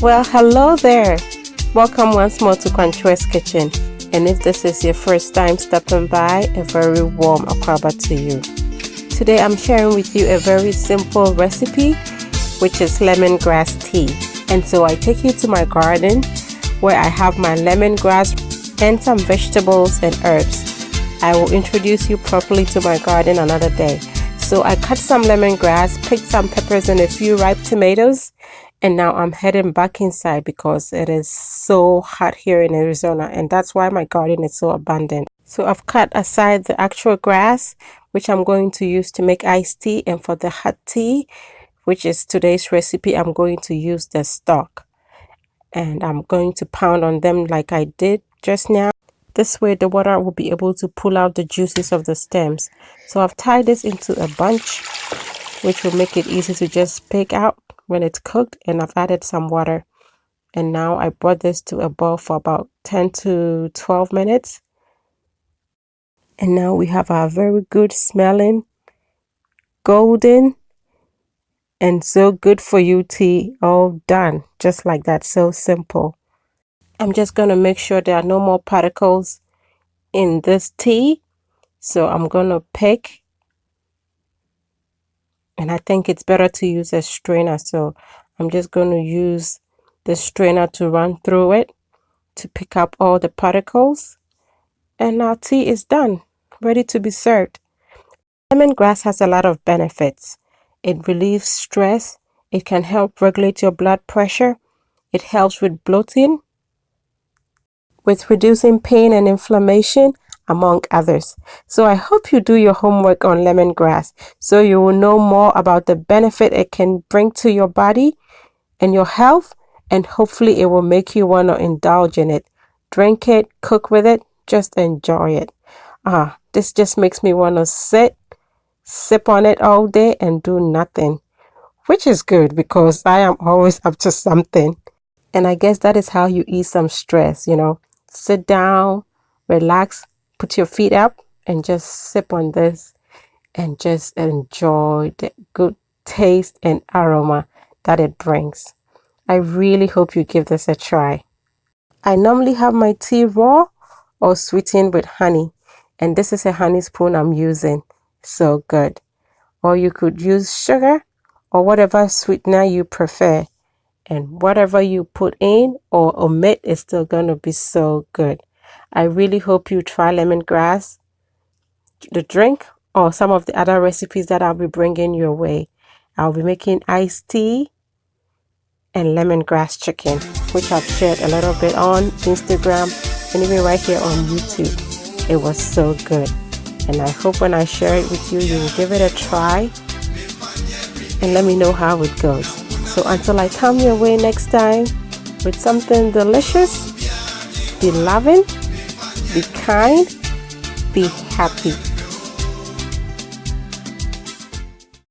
Well, hello there. Welcome once more to Quanchue's Kitchen. And if this is your first time stopping by, a very warm akwaba to you. Today I'm sharing with you a very simple recipe, which is lemongrass tea. And so I take you to my garden where I have my lemongrass and some vegetables and herbs. I will introduce you properly to my garden another day. So I cut some lemongrass, picked some peppers and a few ripe tomatoes. And now I'm heading back inside because it is so hot here in Arizona, and that's why my garden is so abundant. So I've cut aside the actual grass, which I'm going to use to make iced tea, and for the hot tea, which is today's recipe, I'm going to use the stalk. And I'm going to pound on them like I did just now. This way the water will be able to pull out the juices of the stems. So I've tied this into a bunch, which will make it easy to just pick out when it's cooked, and I've added some water. And now I brought this to a boil for about 10 to 12 minutes. And now we have our very good smelling, golden, and so good for you tea all done. Just like that, so simple. I'm just going to make sure there are no more particles in this tea. So I'm going to pick. And I think it's better to use a strainer. So I'm just going to use the strainer to run through it to pick up all the particles. And our tea is done, ready to be served. Lemongrass has a lot of benefits. It relieves stress. It can help regulate your blood pressure. It helps with bloating, with reducing pain and inflammation, among others. So I hope you do your homework on lemongrass so you will know more about the benefit it can bring to your body and your health, and hopefully it will make you want to indulge in it. Drink it, cook with it, just enjoy it. This just makes me want to sip on it all day and do nothing, which is good because I am always up to something. And I guess that is how you ease some stress, sit down, relax, put your feet up and just sip on this and just enjoy the good taste and aroma that it brings. I really hope you give this a try. I normally have my tea raw or sweetened with honey, and this is a honey spoon I'm using. So good. Or you could use sugar or whatever sweetener you prefer, and whatever you put in or omit is still going to be so good. I really hope you try lemongrass, the drink, or some of the other recipes that I'll be bringing your way. I'll be making iced tea and lemongrass chicken, which I've shared a little bit on Instagram and even right here on YouTube. It was so good. And I hope when I share it with you, you will give it a try and let me know how it goes. So until I come your way next time with something delicious, be loving, be kind, be happy.